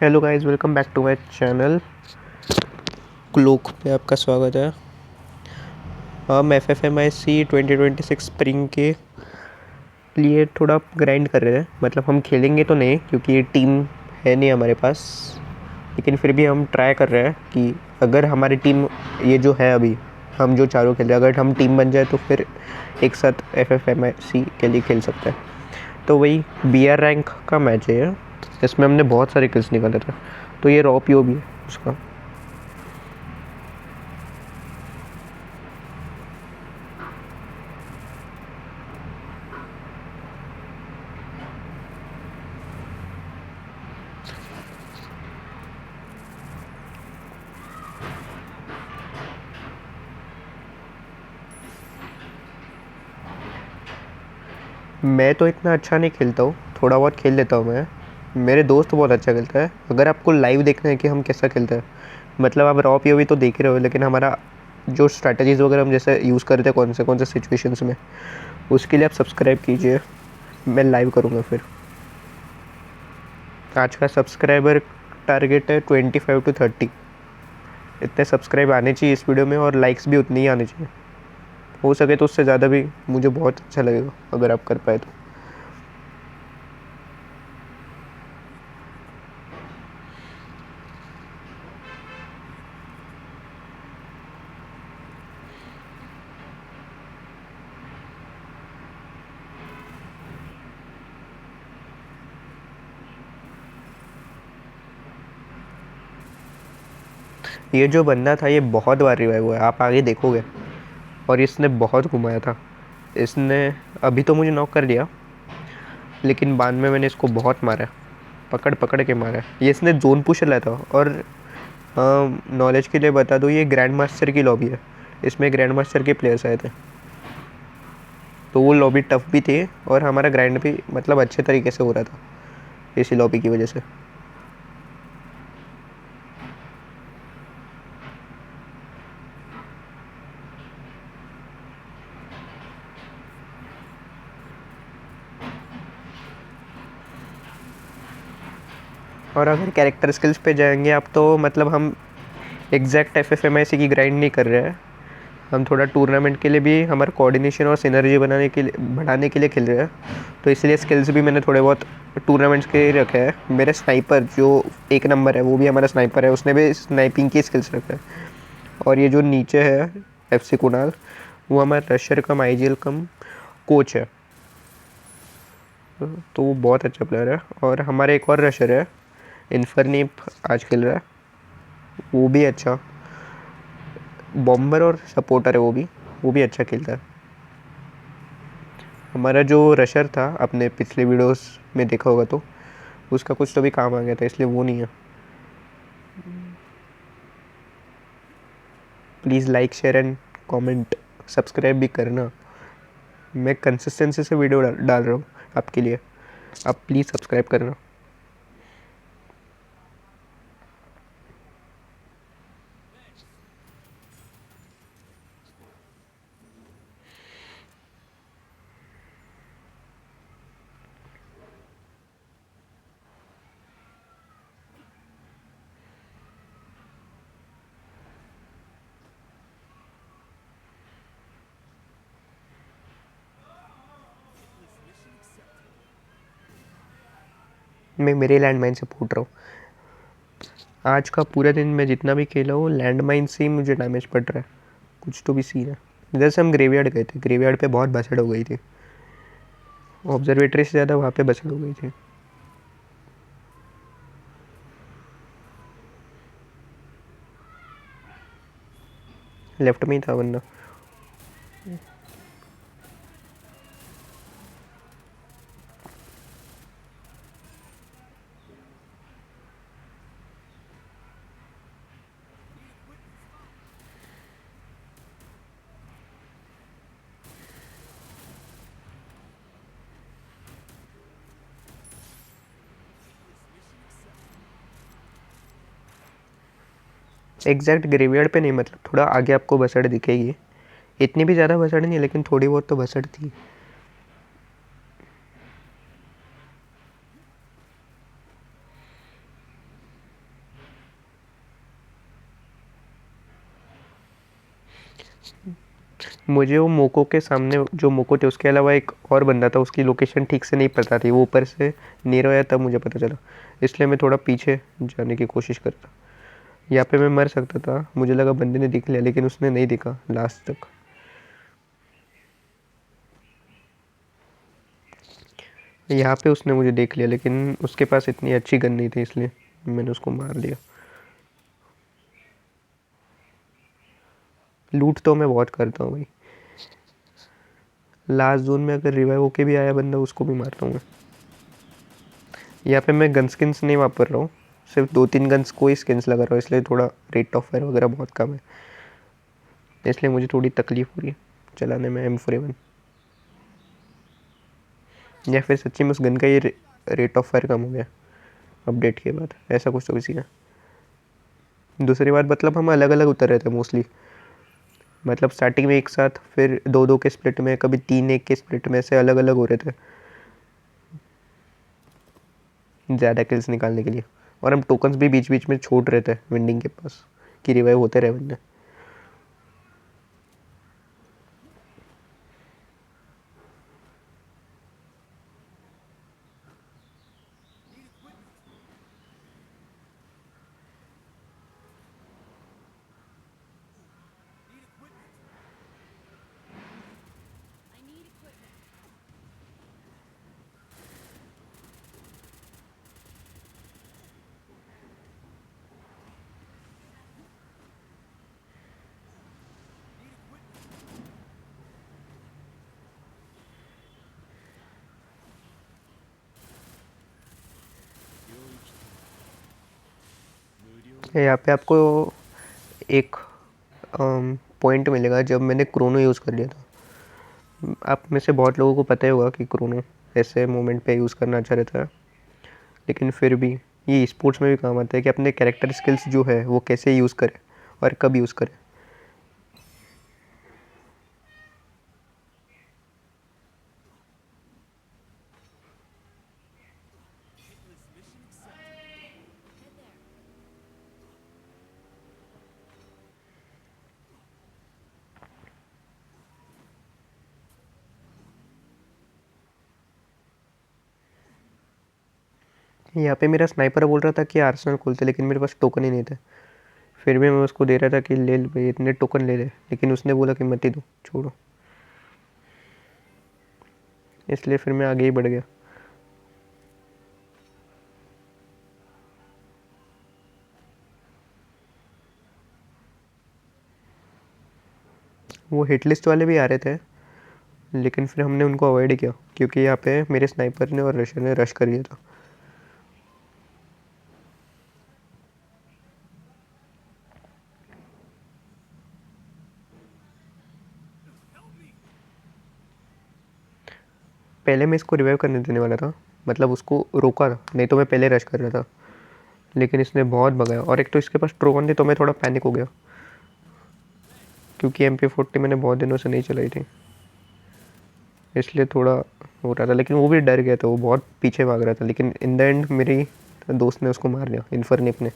Hello guys, welcome back to my channel clock पे आपका स्वागत है। हम FFMIC 2026 स्प्रिंग के लिए थोड़ा ग्राइंड कर रहे हैं। मतलब हम खेलेंगे तो नहीं क्योंकि ये टीम है नहीं हमारे पास, लेकिन फिर भी हम ट्राई कर रहे हैं कि अगर हमारी टीम ये जो है अभी हम जो चारों खेल रहे हैं, अगर हम टीम बन जाए तो फिर एक साथ FFMIC के लिए खेल सकते हैं। तो वही BR रैंक का मैच है ये। इसमें हमने बहुत सारे किल्स निकाले थे, तो ये रॉ PO भी है उसका। मैं तो इतना अच्छा नहीं खेलता हूँ, थोड़ा बहुत खेल लेता हूँ मैं। मेरे दोस्त बहुत अच्छा खेलता है। अगर आपको लाइव देखना है कि हम कैसा खेलते हैं, मतलब आप रॉ POV तो देख ही रहे हो, लेकिन हमारा जो स्ट्रैटेजीज़ वगैरह हम जैसे यूज़ करते हैं कौन से सिचुएशंस में, उसके लिए आप सब्सक्राइब कीजिए। मैं लाइव करूँगा फिर। आज का सब्सक्राइबर टारगेट है 25 to 30। इतने सब्सक्राइब आने चाहिए इस वीडियो में, और लाइक्स भी उतनी ही आने चाहिए। हो सके तो उससे ज़्यादा भी मुझे बहुत अच्छा लगेगा अगर आप कर पाए तो। ये जो बंदा था ये बहुत बार रिवाइव हुआ है, आप आगे देखोगे। और इसने बहुत घुमाया था। इसने अभी तो मुझे नॉक कर दिया, लेकिन बाद में मैंने इसको बहुत मारा, पकड़ पकड़ के मारा। ये इसने जोन पुश लाया था। और नॉलेज के लिए बता दूँ, ये ग्रैंड मास्टर की लॉबी है। इसमें ग्रैंड मास्टर के प्लेयर्स आए थे, तो वो लॉबी टफ भी थी और हमारा ग्रैंड भी मतलब अच्छे तरीके से हो रहा था इसी लॉबी की वजह से। और अगर कैरेक्टर स्किल्स पे जाएंगे आप, तो मतलब हम एग्जैक्ट FFMIC की ग्राइंड नहीं कर रहे हैं। हम थोड़ा टूर्नामेंट के लिए भी हमारा कोऑर्डिनेशन और सिनर्जी बढ़ाने के लिए खेल रहे हैं। तो इसलिए स्किल्स भी मैंने थोड़े बहुत टूर्नामेंट्स के रखे हैं। मेरे स्नाइपर जो 1 नंबर है, वो भी हमारा स्नाइपर है, उसने भी स्नाइपिंग की स्किल्स रखे हैं। और ये जो नीचे है FC कुणाल, वो हमारा रशर कम IGL कम कोच है, तो वो बहुत अच्छा प्लेयर है। और हमारे एक और रशर है इन्फरनीप, आज खेल रहा है, वो भी अच्छा बॉम्बर और सपोर्टर है। वो भी अच्छा खेलता है। हमारा जो रशर था, आपने पिछले वीडियोस में देखा होगा, तो उसका कुछ तो भी काम आ गया था, इसलिए वो नहीं है। Please like share and comment, subscribe भी करना। मैं कंसिस्टेंसी से वीडियो डाल रहा हूँ आपके लिए, आप प्लीज़ सब्सक्राइब करना। मैं मेरे लैंडमाइन से फूट रहा हूँ। आज का पूरा दिन मैं जितना भी खेला हूँ, लैंडमाइन से ही मुझे डैमेज पड़ रहा है। कुछ तो भी सीन है। जैसे हम ग्रेवयार्ड गए थे, ग्रेवयार्ड पे बहुत बसड़ हो गई थी। ऑब्जर्वेटरी से ज़्यादा वहाँ पे बसड़ हो गई थी। लेफ्ट में ही था बंदा। एग्जैक्ट ग्रेवयार्ड पे नहीं, मतलब थोड़ा आगे आपको बसड़ दिखेगी। इतनी भी ज़्यादा बसड़ नहीं, लेकिन थोड़ी बहुत तो बसड़ थी। मुझे वो मोको के सामने जो मोको थे उसके अलावा एक और बंदा था, उसकी लोकेशन ठीक से नहीं पता थी, वो ऊपर से नीरो आया तब मुझे पता चला, इसलिए मैं थोड़ा पीछे जाने की कोशिश कर रहा। यहाँ पे मैं मर सकता था, मुझे लगा बंदे ने दिख लिया, लेकिन उसने नहीं दिखा लास्ट तक। यहाँ पे उसने मुझे देख लिया, लेकिन उसके पास इतनी अच्छी गन नहीं थी, इसलिए मैंने उसको मार दिया। लूट तो मैं बहुत करता हूँ भाई। लास्ट जोन में अगर रिवाइव होके भी आया बंदा, उसको भी मारता हूँ मैं। यहाँ पे मैं गन स्किन्स नहीं वापर रहा हूँ, सिर्फ 2-3 गन्स को ही स्किन्स लगा रहा हूँ, इसलिए थोड़ा रेट ऑफ फायर वगैरह बहुत कम है, इसलिए मुझे थोड़ी तकलीफ हो रही है चलाने में M4A1। या फिर सच्ची में उस गन का ये रेट ऑफ फायर कम हो गया अपडेट के बाद, ऐसा कुछ तो किसी का। दूसरी बात, मतलब हम अलग अलग उतर रहे थे मोस्टली, मतलब स्टार्टिंग में एक साथ, फिर 2-2 के स्प्लिट में, कभी 3-1 के स्प्लिट में, से अलग अलग हो रहे थे ज़्यादा किल्स निकालने के लिए। और हम टोकन्स भी बीच बीच में छोड़ रहे थे विंडिंग के पास कि रिवाइव होते रहे बंदे। यहाँ पे आपको एक पॉइंट मिलेगा जब मैंने क्रोनो यूज़ कर लिया था। आप में से बहुत लोगों को पता ही होगा कि क्रोनो ऐसे मोमेंट पे यूज़ करना अच्छा रहता है, लेकिन फिर भी ये स्पोर्ट्स में भी काम आता है कि अपने कैरेक्टर स्किल्स जो है वो कैसे यूज़ करें और कब यूज़ करें। यहाँ पे मेरा स्नाइपर बोल रहा था कि आर्सेनल खोलते, लेकिन मेरे पास टोकन ही नहीं थे, फिर भी मैं उसको दे रहा था कि ले भाई इतने टोकन ले ले, लेकिन उसने बोला कि मत ही दो, छोड़ो, इसलिए फिर मैं आगे ही बढ़ गया। वो हिट लिस्ट वाले भी आ रहे थे, लेकिन फिर हमने उनको अवॉइड किया क्योंकि यहाँ पे मेरे स्नाइपर ने और रशर ने रश कर लिया था। पहले मैं इसको रिवाइव करने देने वाला था, मतलब उसको रोका था, नहीं तो मैं पहले रश कर रहा था, लेकिन इसने बहुत भगाया, और एक तो इसके पास ट्रोगन थी, तो मैं थोड़ा पैनिक हो गया क्योंकि MP40 मैंने बहुत दिनों से नहीं चलाई थी, इसलिए थोड़ा हो रहा था, लेकिन वो भी डर गया था, वो बहुत पीछे भाग रहा था, लेकिन इन द एंड मेरी दोस्त ने उसको मार दिया, इन्फरनिप ने,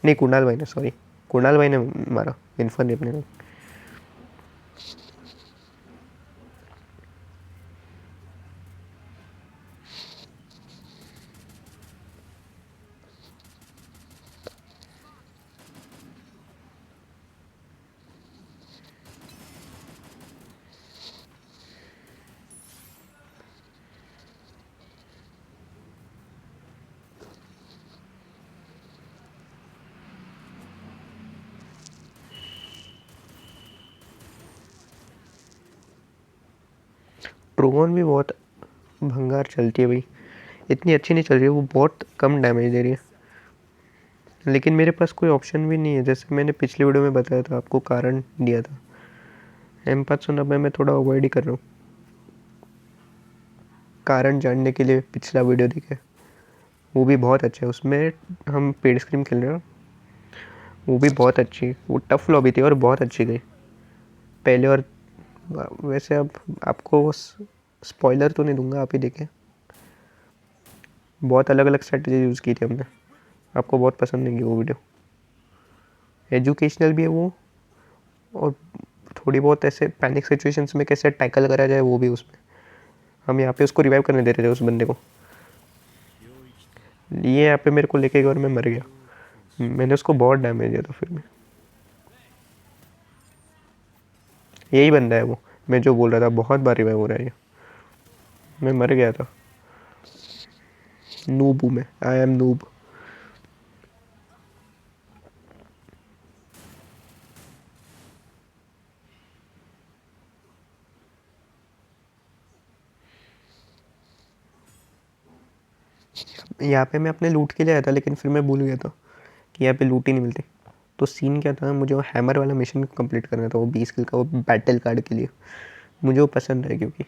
नहीं कुणाल भाई ने, सॉरी कुणाल भाई ने मारा, इन्फरनिप ने नहीं। ट्रोगन भी बहुत भंगार चलती है भाई, इतनी अच्छी नहीं चल रही है, वो बहुत कम डैमेज दे रही है, लेकिन मेरे पास कोई ऑप्शन भी नहीं है, जैसे मैंने पिछली वीडियो में बताया था आपको, कारण दिया था, M590 मैं थोड़ा अवॉइड ही कर रहा हूँ, कारण जानने के लिए पिछला वीडियो देखे, वो भी बहुत अच्छा है, उसमें हम पेड स्क्रीम खेल रहे हैं, वो भी बहुत अच्छी, वो टफ लॉबी थी और बहुत अच्छी गई पहले। और वैसे अब आपको स्पॉइलर तो नहीं दूंगा, आप ही देखें, बहुत अलग अलग स्ट्रेटजी यूज़ की थी हमने, आपको बहुत पसंद आएगी वो वीडियो, एजुकेशनल भी है वो, और थोड़ी बहुत ऐसे पैनिक सिचुएशंस में कैसे टैकल करा जाए वो भी उसमें। हम यहाँ पे उसको रिवाइव करने दे रहे थे उस बंदे को। ये यहाँ पे मेरे को लेके गया और मैं मर गया। मैंने उसको बहुत डैमेज दिया था फिर में। यही बंदा है वो, मैं जो बोल रहा था, बहुत बार रिवाइव हो रहा है ये। मैं मर गया था। नूब हूँ मैं, आई एम नूब। यहाँ पे मैं अपने लूट के लिए आया था, लेकिन फिर मैं भूल गया था कि यहाँ पे लूट ही नहीं मिलती। तो सीन क्या था, मुझे वो हैमर वाला मिशन कंप्लीट करना था, वो 20 किल का, वो बैटल कार्ड के लिए। मुझे वो पसंद है क्योंकि,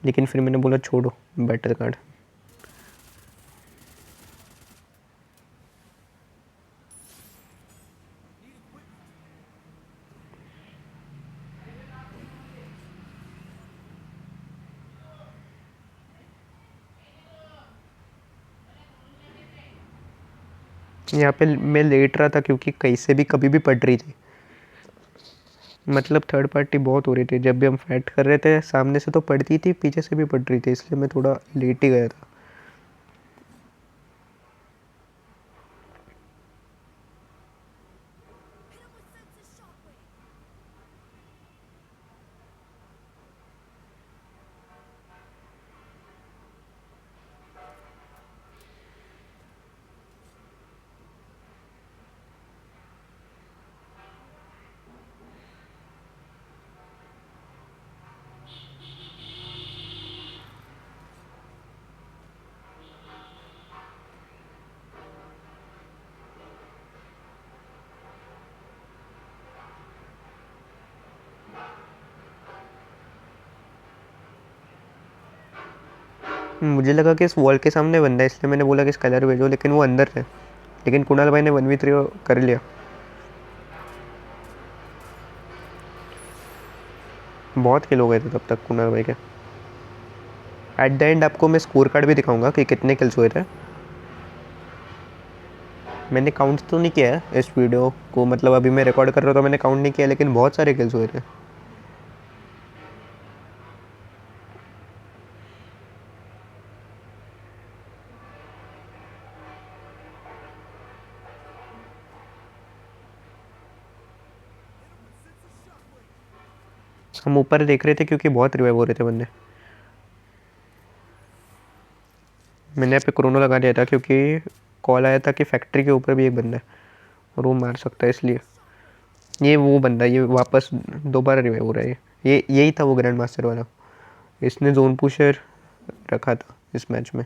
लेकिन फिर मैंने बोला छोड़ो बैटल कार्ड। यहाँ पे मैं लेट रहा था क्योंकि कहीं से भी कभी भी पड़ रही थी, मतलब थर्ड पार्टी बहुत हो रही थी। जब भी हम फाइट कर रहे थे सामने से तो पड़ती थी, पीछे से भी पड़ रही थी, इसलिए मैं थोड़ा लेट ही गया था। मुझे लगा कि इस वॉल के सामने बंदा है, इसलिए मैंने बोला कि इस कलर भेजो, लेकिन वो अंदर थे। लेकिन कुणाल भाई ने 1v3 कर लिया। बहुत किल हो गए थे तब तक कुणाल भाई के। एट द एंड आपको मैं स्कोर कार्ड भी दिखाऊंगा कि कितने किल्स हुए थे। मैंने काउंट तो नहीं किया है इस वीडियो को, मतलब अभी मैं रिकॉर्ड कर रहा था तो मैंने काउंट नहीं किया, लेकिन बहुत सारे किल्स हुए थे। हम ऊपर देख रहे थे क्योंकि बहुत रिवाइव हो रहे थे बंदे। मैंने यहाँ पे क्रोनो लगा दिया था क्योंकि कॉल आया था कि फैक्ट्री के ऊपर भी एक बंदा है और वो मार सकता है, इसलिए। ये वो बंदा, ये वापस दोबारा रिवाइव हो रहा है। ये यही था वो ग्रैंड मास्टर वाला, इसने जोन पुशर रखा था इस मैच में।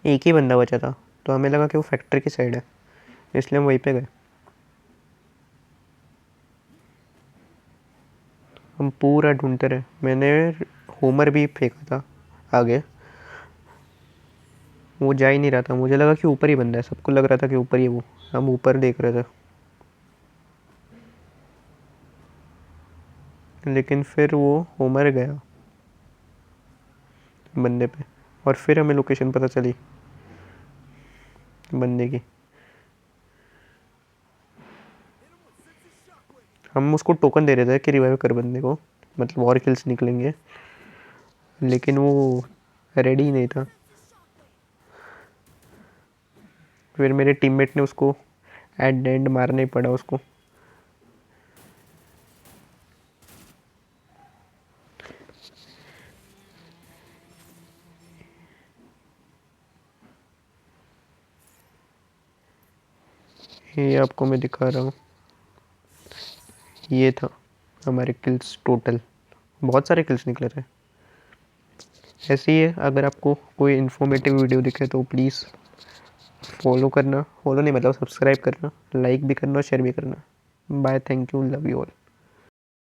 एक ही बंदा बचा था, तो हमें लगा कि वो फैक्ट्री की साइड है, इसलिए हम वहीं पे गए। हम पूरा ढूंढते रहे, मैंने होमर भी फेंका था आगे, वो जा ही नहीं रहा था। मुझे लगा कि ऊपर ही बंदा है, सबको लग रहा था कि ऊपर ही वो। हम ऊपर देख रहे थे, लेकिन फिर वो होमर गया बंदे पे, और फिर हमें लोकेशन पता चली बंदे की। हम उसको टोकन दे रहे थे कि रिवाइव कर बंदे को, मतलब और किल्स निकलेंगे, लेकिन वो रेडी ही नहीं था। फिर मेरे टीममेट ने उसको एट द एंड मारना ही पड़ा उसको। ये आपको मैं दिखा रहा हूँ, ये था हमारे किल्स टोटल। बहुत सारे किल्स निकले थे। ऐसे ही है, अगर आपको कोई इन्फॉर्मेटिव वीडियो दिखे तो प्लीज़ फॉलो करना, फॉलो नहीं मतलब सब्सक्राइब करना, लाइक भी करना और शेयर भी करना। Bye, thank you, love you all.